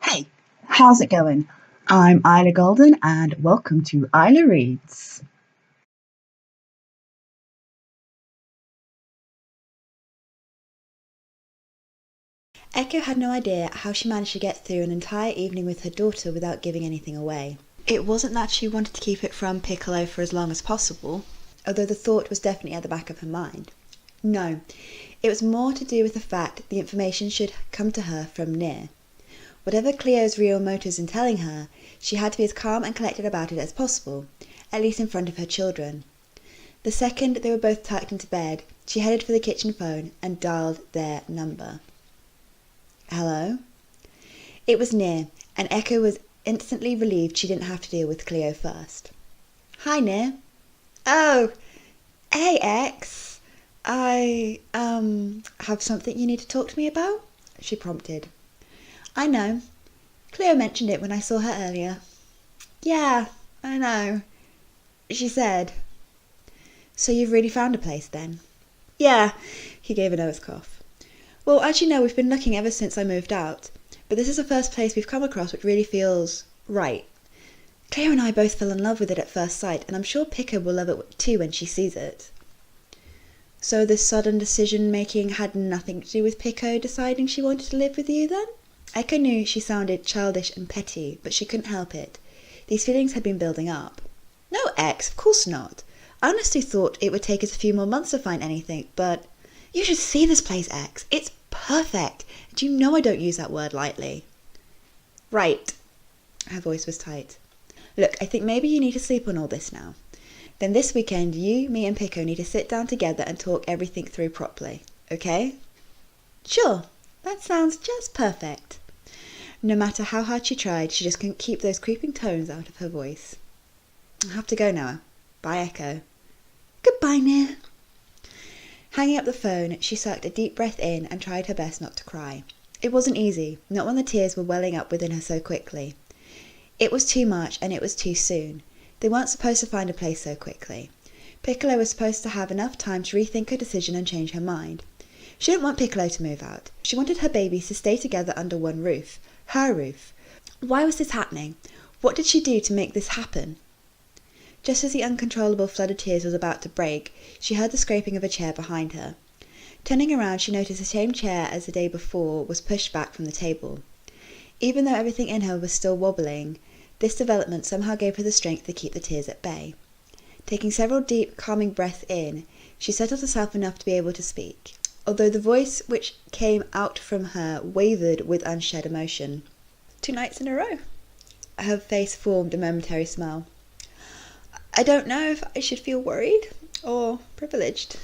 Hey, how's it going? I'm IlaGolden and welcome to Ila Reads. Echo had no idea how she managed to get through an entire evening with her daughter without giving anything away. It wasn't that she wanted to keep it from Piccolo for as long as possible, although the thought was definitely at the back of her mind. No, it was more to do with the fact the information should come to her from near. Whatever Cleo's real motives in telling her, she had to be as calm and collected about it as possible, at least in front of her children. The second they were both tucked into bed, she headed for the kitchen phone and dialed their number. Hello? It was near, and Echo was instantly relieved she didn't have to deal with Cleo first. Hi, Near. Oh, hey, X. I, have something you need to talk to me about? She prompted. I know. Cleo mentioned it when I saw her earlier. Yeah, I know, she said. So you've really found a place then? Yeah, he gave a nervous cough. Well, as you know, we've been looking ever since I moved out, but this is the first place we've come across which really feels right. Cleo and I both fell in love with it at first sight, and I'm sure Pico will love it too when she sees it. So this sudden decision-making had nothing to do with Pico deciding she wanted to live with you, then? Echo knew she sounded childish and petty, but she couldn't help it. These feelings had been building up. No, X, of course not. I honestly thought it would take us a few more months to find anything, but you should see this place, X. It's perfect. And you know I don't use that word lightly. Right. Her voice was tight. Look, I think maybe you need to sleep on all this now. Then this weekend, you, me, and Pico need to sit down together and talk everything through properly. Okay? Sure. That sounds just perfect. No matter how hard she tried, she just couldn't keep those creeping tones out of her voice. I have to go now. Bye, Echo. Goodbye, Nia. Hanging up the phone, she sucked a deep breath in and tried her best not to cry. It wasn't easy, not when the tears were welling up within her so quickly. It was too much, and it was too soon. They weren't supposed to find a place so quickly. Piccolo was supposed to have enough time to rethink her decision and change her mind. She didn't want Piccolo to move out. She wanted her babies to stay together under one roof. Her roof. Why was this happening? What did she do to make this happen? Just as the uncontrollable flood of tears was about to break, she heard the scraping of a chair behind her. Turning around, she noticed the same chair as the day before was pushed back from the table. Even though everything in her was still wobbling, this development somehow gave her the strength to keep the tears at bay. Taking several deep, calming breaths in, she settled herself enough to be able to speak, although the voice which came out from her wavered with unshed emotion. 2 nights in a row. Her face formed a momentary smile. I don't know if I should feel worried or privileged.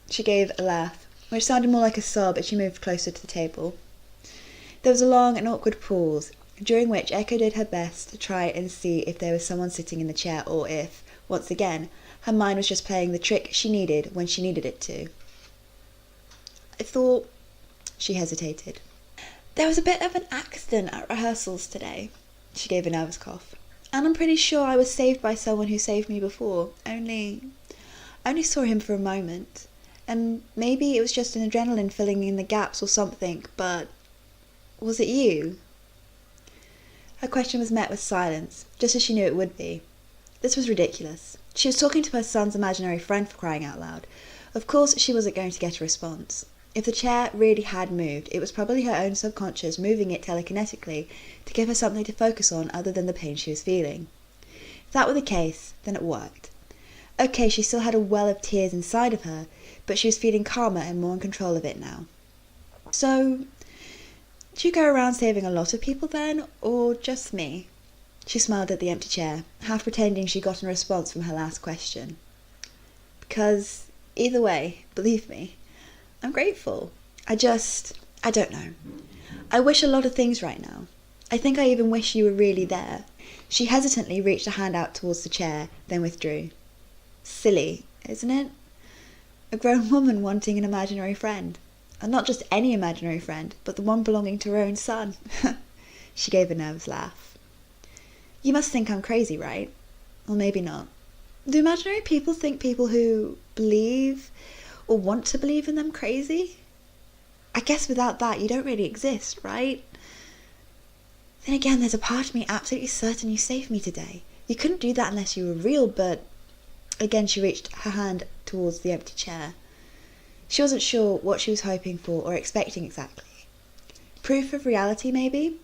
She gave a laugh, which sounded more like a sob as she moved closer to the table. There was a long and awkward pause, during which Echo did her best to try and see if there was someone sitting in the chair or if, once again, her mind was just playing the trick she needed when she needed it to. I thought... She hesitated. There was a bit of an accident at rehearsals today. She gave a nervous cough. And I'm pretty sure I was saved by someone who saved me before, I only saw him for a moment. And maybe it was just an adrenaline filling in the gaps or something, but was it you? Her question was met with silence, just as she knew it would be. This was ridiculous. She was talking to her son's imaginary friend, for crying out loud. Of course she wasn't going to get a response. If the chair really had moved, it was probably her own subconscious moving it telekinetically to give her something to focus on other than the pain she was feeling. If that were the case, then it worked. Okay, she still had a well of tears inside of her, but she was feeling calmer and more in control of it now. So, do you go around saving a lot of people then, or just me? She smiled at the empty chair, half pretending she'd gotten a response from her last question. Because, either way, believe me, I'm grateful. I don't know. I wish a lot of things right now. I think I even wish you were really there. She hesitantly reached a hand out towards the chair, then withdrew. Silly, isn't it? A grown woman wanting an imaginary friend. And not just any imaginary friend, but the one belonging to her own son. She gave a nervous laugh. You must think I'm crazy, right? Or maybe not. Do imaginary people think people who believe or want to believe in them crazy? I guess without that you don't really exist, right? Then again, there's a part of me absolutely certain you saved me today. You couldn't do that unless you were real, but... Again, she reached her hand towards the empty chair. She wasn't sure what she was hoping for or expecting exactly. Proof of reality, maybe?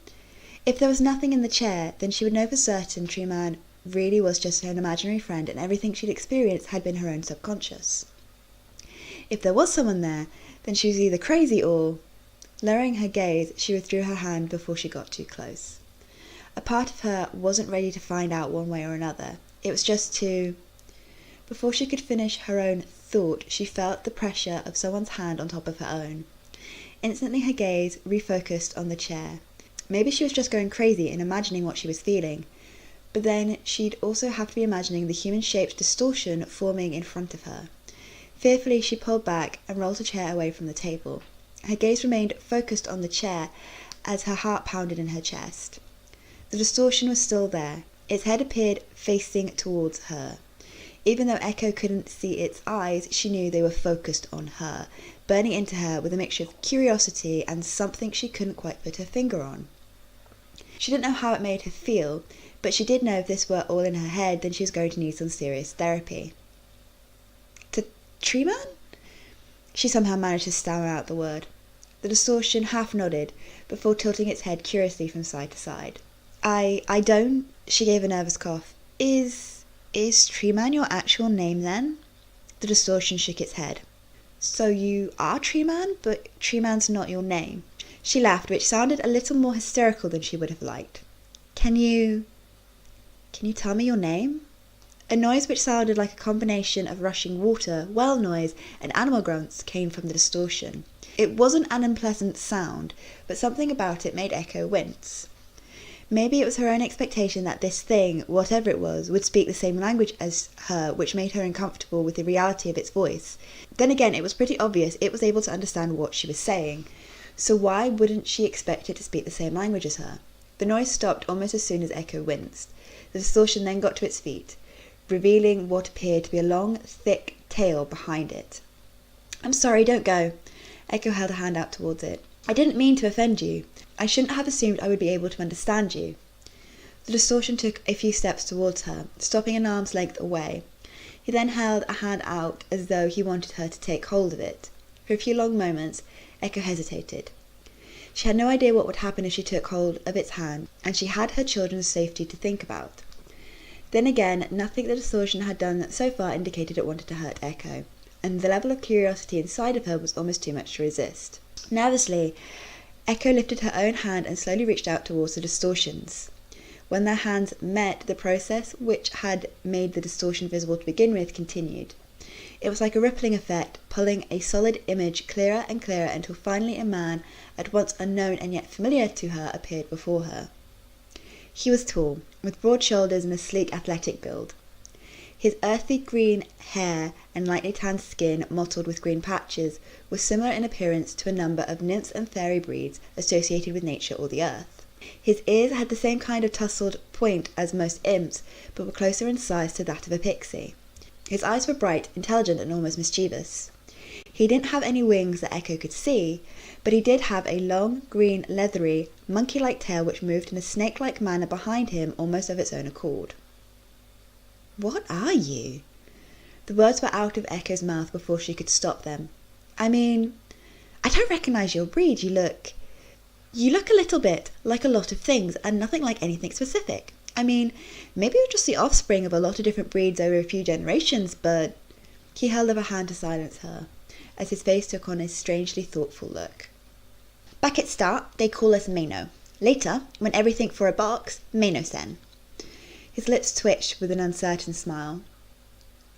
If there was nothing in the chair, then she would know for certain Tree Man really was just an imaginary friend and everything she'd experienced had been her own subconscious. If there was someone there, then she was either crazy or... Lowering her gaze, she withdrew her hand before she got too close. A part of her wasn't ready to find out one way or another. It was just too... Before she could finish her own thought, she felt the pressure of someone's hand on top of her own. Instantly her gaze refocused on the chair. Maybe she was just going crazy and imagining what she was feeling, but then she'd also have to be imagining the human-shaped distortion forming in front of her. Fearfully, she pulled back and rolled her chair away from the table. Her gaze remained focused on the chair as her heart pounded in her chest. The distortion was still there. Its head appeared facing towards her. Even though Echoe couldn't see its eyes, she knew they were focused on her, burning into her with a mixture of curiosity and something she couldn't quite put her finger on. She didn't know how it made her feel, but she did know if this were all in her head, then she was going to need some serious therapy. Tree Man? She somehow managed to stammer out the word. The distortion half nodded, before tilting its head curiously from side to side. I don't... She gave a nervous cough. Is Tree Man your actual name, then? The distortion shook its head. So you are Tree Man, but Tree Man's not your name. She laughed, which sounded a little more hysterical than she would have liked. Can you tell me your name? A noise which sounded like a combination of rushing water, well noise, and animal grunts came from the distortion. It wasn't an unpleasant sound, but something about it made Echoe wince. Maybe it was her own expectation that this thing, whatever it was, would speak the same language as her, which made her uncomfortable with the reality of its voice. Then again, it was pretty obvious it was able to understand what she was saying, so why wouldn't she expect it to speak the same language as her? The noise stopped almost as soon as Echoe winced. The distortion then got to its feet, revealing what appeared to be a long, thick tail behind it. I'm sorry, don't go. Echoe held a hand out towards it. I didn't mean to offend you. I shouldn't have assumed I would be able to understand you. The distortion took a few steps towards her, stopping an arm's length away. He then held a hand out as though he wanted her to take hold of it. For a few long moments, Echoe hesitated. She had no idea what would happen if she took hold of its hand, and she had her children's safety to think about. Then again, nothing the distortion had done so far indicated it wanted to hurt Echoe, and the level of curiosity inside of her was almost too much to resist. Nervously, Echoe lifted her own hand and slowly reached out towards the distortion's. When their hands met, the process which had made the distortion visible to begin with continued. It was like a rippling effect, pulling a solid image clearer and clearer until finally a man, at once unknown and yet familiar to her, appeared before her. He was tall, with broad shoulders and a sleek, athletic build. His earthy green hair and lightly tanned skin, mottled with green patches, was similar in appearance to a number of nymphs and fairy breeds associated with nature or the earth. His ears had the same kind of tousled point as most imps, but were closer in size to that of a pixie. His eyes were bright, intelligent, and almost mischievous. He didn't have any wings that Echoe could see, but he did have a long, green, leathery, monkey-like tail which moved in a snake-like manner behind him almost of its own accord. What are you? The words were out of Echoe's mouth before she could stop them. I don't recognize your breed. You look a little bit like a lot of things and nothing like anything specific. Maybe you're just the offspring of a lot of different breeds over a few generations, but... He held up a hand to silence her, as his face took on a strangely thoughtful look. Back at start, they call us Mano. Later, when everything for a box, Mano-sen. His lips twitched with an uncertain smile.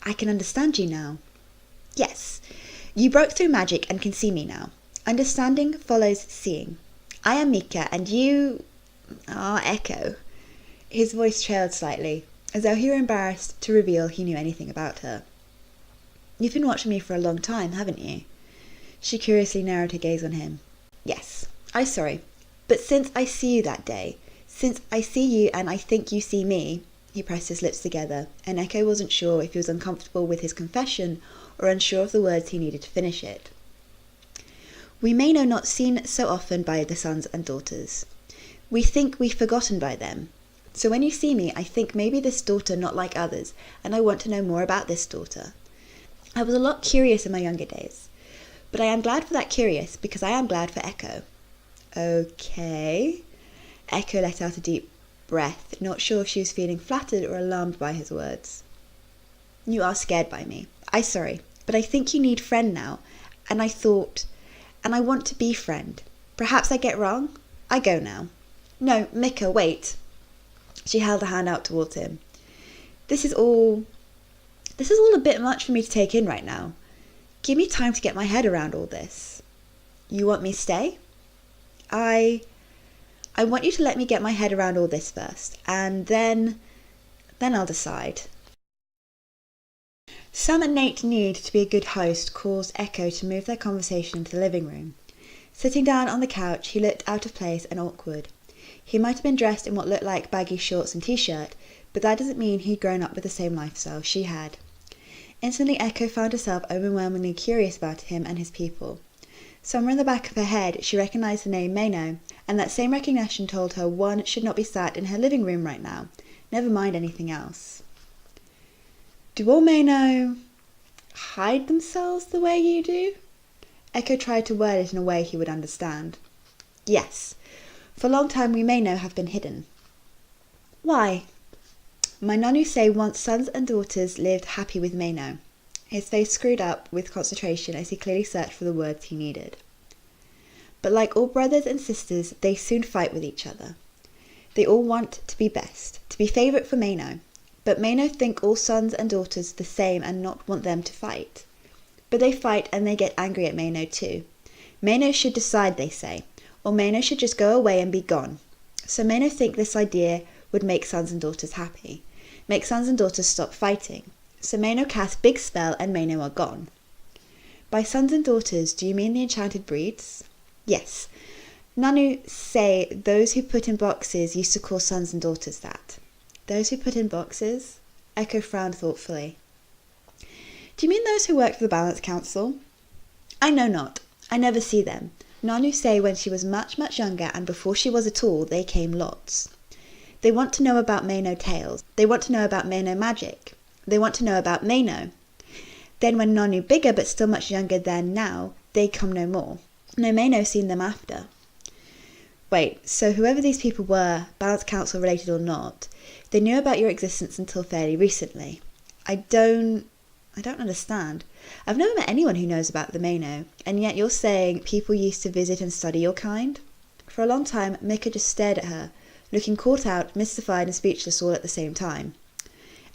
I can understand you now. Yes, you broke through magic and can see me now. Understanding follows seeing. I am Mika, and you are Echoe. His voice trailed slightly, as though he were embarrassed to reveal he knew anything about her. You've been watching me for a long time, haven't you? She curiously narrowed her gaze on him. Yes, I'm sorry, but since I see you that day, since I see you and I think you see me, he pressed his lips together, and Echoe wasn't sure if he was uncomfortable with his confession or unsure of the words he needed to finish it. We may know not seen so often by the sons and daughters. We think we've forgotten by them. So when you see me, I think maybe this daughter not like others, and I want to know more about this daughter. I was a lot curious in my younger days, but I am glad for that curious because I am glad for Echoe. Okay. Echoe let out a deep breath, not sure if she was feeling flattered or alarmed by his words. You are scared by me. I'm sorry, but I think you need friend now, and I want to be friend. Perhaps I get wrong? I go now. No, Mika, wait. She held a hand out towards him. This is all a bit much for me to take in right now. Give me time to get my head around all this. You want me to stay? I want you to let me get my head around all this first, and then I'll decide. Some innate need to be a good host caused Echoe to move their conversation into the living room. Sitting down on the couch, he looked out of place and awkward. He might have been dressed in what looked like baggy shorts and t-shirt, but that doesn't mean he'd grown up with the same lifestyle she had. Instantly, Echoe found herself overwhelmingly curious about him and his people. Somewhere in the back of her head, she recognized the name Maino, and that same recognition told her one should not be sat in her living room right now, never mind anything else. Do all Maino hide themselves the way you do? Echoe tried to word it in a way he would understand. Yes. For a long time we Maino have been hidden. Why? My nonu say once sons and daughters lived happy with Maino. His face screwed up with concentration as he clearly searched for the words he needed. But like all brothers and sisters, they soon fight with each other. They all want to be best, to be favourite for Maino. But Maino think all sons and daughters the same and not want them to fight. But they fight and they get angry at Maino too. Maino should decide, they say, or Maino should just go away and be gone. So Maino think this idea would make sons and daughters happy, make sons and daughters stop fighting. So Maino cast big spell and Maino are gone. By sons and daughters, do you mean the enchanted breeds? Yes. Nanu say those who put in boxes used to call sons and daughters that. Those who put in boxes? Echoe frowned thoughtfully. Do you mean those who work for the Balance Council? I know not. I never see them. Nanu say when she was much, much younger and before she was at all, they came lots. They want to know about Maino tales. They want to know about Maino magic. They want to know about Maino. Then when Nanu bigger but still much younger than now, they come no more. No Maino seen them after. Wait, so whoever these people were, Balance Council related or not, they knew about your existence until fairly recently. I don't understand. I've never met anyone who knows about the Maino, and yet you're saying people used to visit and study your kind? For a long time, Mika just stared at her, looking caught out, mystified and speechless all at the same time.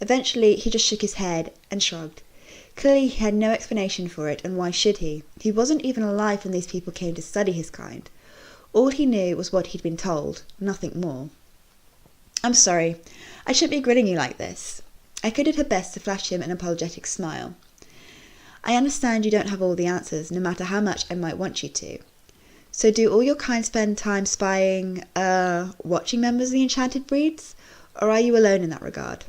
Eventually, he just shook his head and shrugged. Clearly, he had no explanation for it, and why should he? He wasn't even alive when these people came to study his kind. All he knew was what he'd been told, nothing more. I'm sorry. I shouldn't be grilling you like this. Echoe did her best to flash him an apologetic smile. I understand you don't have all the answers, no matter how much I might want you to. So do all your kind spend time spying, watching members of the enchanted breeds? Or are you alone in that regard?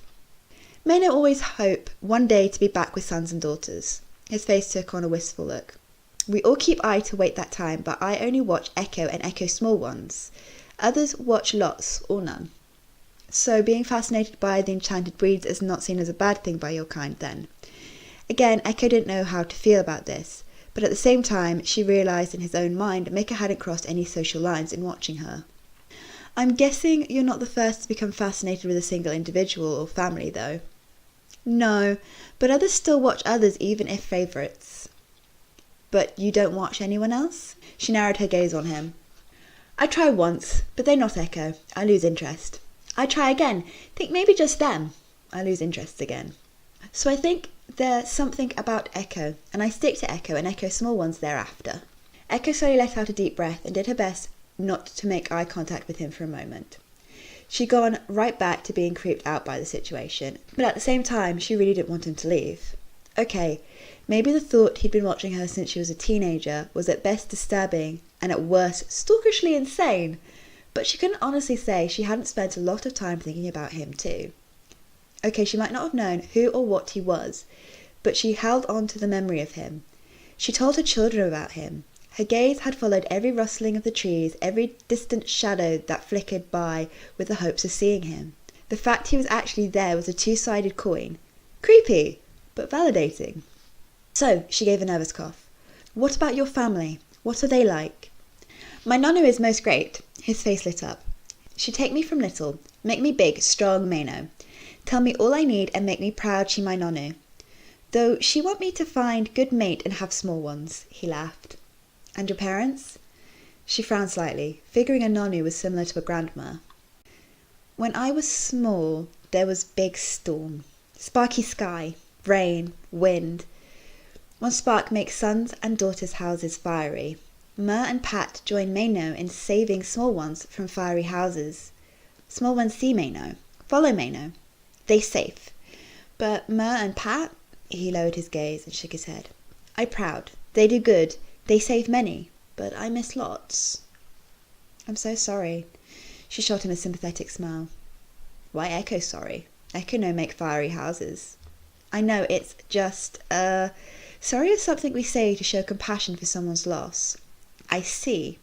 Maino always hope one day to be back with sons and daughters. His face took on a wistful look. We all keep eye to wait that time, but I only watch Echoe and Echoe small ones. Others watch lots or none. So being fascinated by the enchanted breeds is not seen as a bad thing by your kind then. Again, Echoe didn't know how to feel about this, but at the same time she realised in his own mind Mika hadn't crossed any social lines in watching her. I'm guessing you're not the first to become fascinated with a single individual or family though. No, but others still watch others even if favourites. But you don't watch anyone else? She narrowed her gaze on him. I try once, but they're not Echoe. I lose interest. I try again, think maybe just them. I lose interest again. So I think there's something about Echoe, and I stick to Echoe and Echoe small ones thereafter. Echoe slowly let out a deep breath and did her best not to make eye contact with him for a moment. She'd gone right back to being creeped out by the situation, but at the same time she really didn't want him to leave. Okay, maybe the thought he'd been watching her since she was a teenager was at best disturbing and at worst stalkerishly insane, but she couldn't honestly say she hadn't spent a lot of time thinking about him too. Okay, she might not have known who or what he was, but she held on to the memory of him. She told her children about him, Her gaze had followed every rustling of the trees, every distant shadow that flickered by with the hopes of seeing him. The fact he was actually there was a two-sided coin. Creepy, but validating. So, she gave a nervous cough. What about your family? What are they like? My nonno is most great. His face lit up. She take me from little, make me big, strong Mano. Tell me all I need and make me proud she my nonno. Though she want me to find good mate and have small ones, he laughed. And your parents? She frowned slightly, figuring a nonno was similar to a grandma. When I was small, there was big storm. Sparky sky, rain, wind. One spark makes sons and daughters' houses fiery. Ma and Pat join Mano in saving small ones from fiery houses. Small ones see Mano, follow Mano. They safe. But Ma and Pat? He lowered his gaze and shook his head. I proud. They do good. They save many. But I miss lots. I'm so sorry. She shot him a sympathetic smile. Why Echoe sorry? Echoe no make fiery houses. I know, it's just, sorry is something we say to show compassion for someone's loss. I see.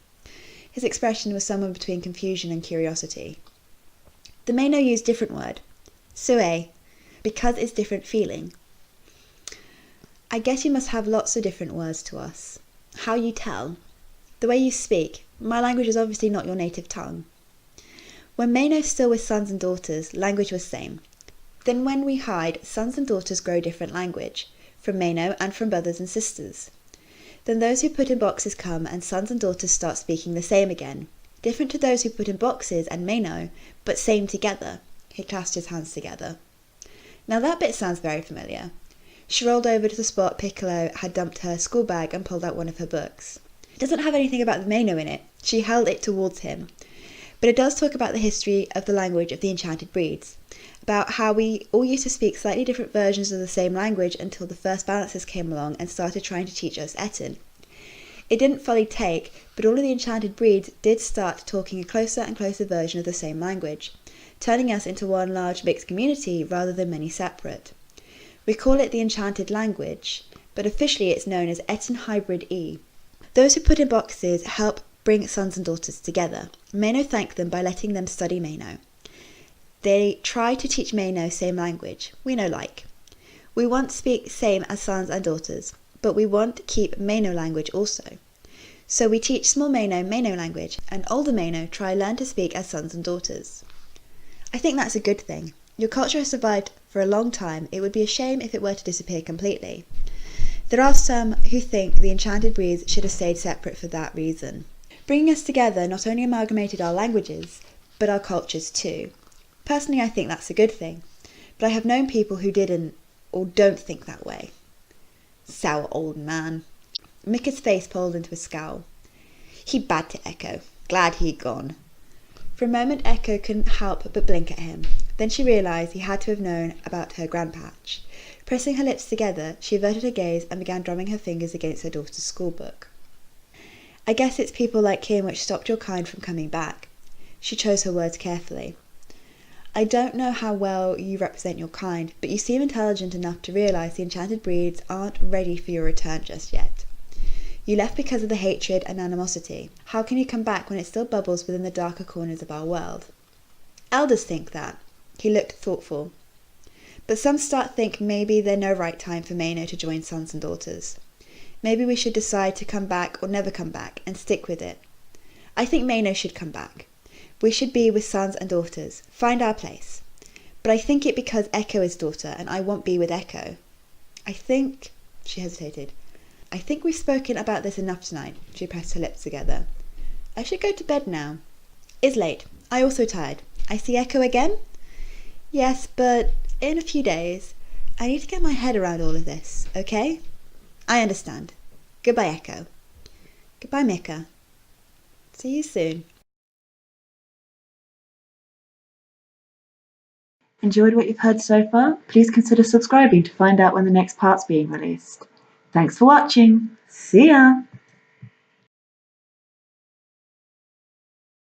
His expression was somewhere between confusion and curiosity. The Mano used different word. Sue. Because it's different feeling. I guess you must have lots of different words to us. How you tell. The way you speak. My language is obviously not your native tongue. When Mano still with sons and daughters, language was same. Then when we hide, sons and daughters grow different language, from Mano and from brothers and sisters. Then those who put in boxes come, and sons and daughters start speaking the same again, different to those who put in boxes and Mano, but same together. He clasped his hands together. Now that bit sounds very familiar. She rolled over to the spot Piccolo had dumped her school bag and pulled out one of her books. It doesn't have anything about the Mano in it. She held it towards him. But it does talk about the history of the language of the enchanted breeds, about how we all used to speak slightly different versions of the same language until the first balancers came along and started trying to teach us Eton. It didn't fully take, but all of the enchanted breeds did start talking a closer and closer version of the same language, turning us into one large mixed community rather than many separate. We call it the enchanted language, but officially it's known as Eton Hybrid E. Those who put in boxes help bring sons and daughters together. Mano thanked them by letting them study Mano. They try to teach Mano same language. We no like. We want speak same as sons and daughters, but we want keep Mano language also. So we teach small Mano language, and older Mano try learn to speak as sons and daughters. I think that's a good thing. Your culture has survived for a long time. It would be a shame if it were to disappear completely. There are some who think the enchanted breeds should have stayed separate for that reason. Bringing us together not only amalgamated our languages, but our cultures too. Personally, I think that's a good thing, but I have known people who didn't or don't think that way. Sour old man. Mika's face pulled into a scowl. He bad to Echoe. Glad he'd gone. For a moment, Echoe couldn't help but blink at him. Then she realised he had to have known about her grandpatch. Pressing her lips together, she averted her gaze and began drumming her fingers against her daughter's schoolbook. I guess it's people like him which stopped your kind from coming back. She chose her words carefully. I don't know how well you represent your kind, but you seem intelligent enough to realise the enchanted breeds aren't ready for your return just yet. You left because of the hatred and animosity. How can you come back when it still bubbles within the darker corners of our world? Elders think that. He looked thoughtful. But some start think maybe there's no right time for Mano to join sons and daughters. Maybe we should decide to come back or never come back and stick with it. I think Mano should come back. We should be with sons and daughters, find our place. But I think it because Echoe is daughter and I won't be with Echoe. I think, she hesitated, I think we've spoken about this enough tonight. She pressed her lips together. I should go to bed now. It's late. I also tired. I see Echoe again? Yes, but in a few days. I need to get my head around all of this, okay? I understand. Goodbye, Echoe. Goodbye, Mika. See you soon. Enjoyed what you've heard so far? Please consider subscribing to find out when the next part's being released. Thanks for watching. See ya!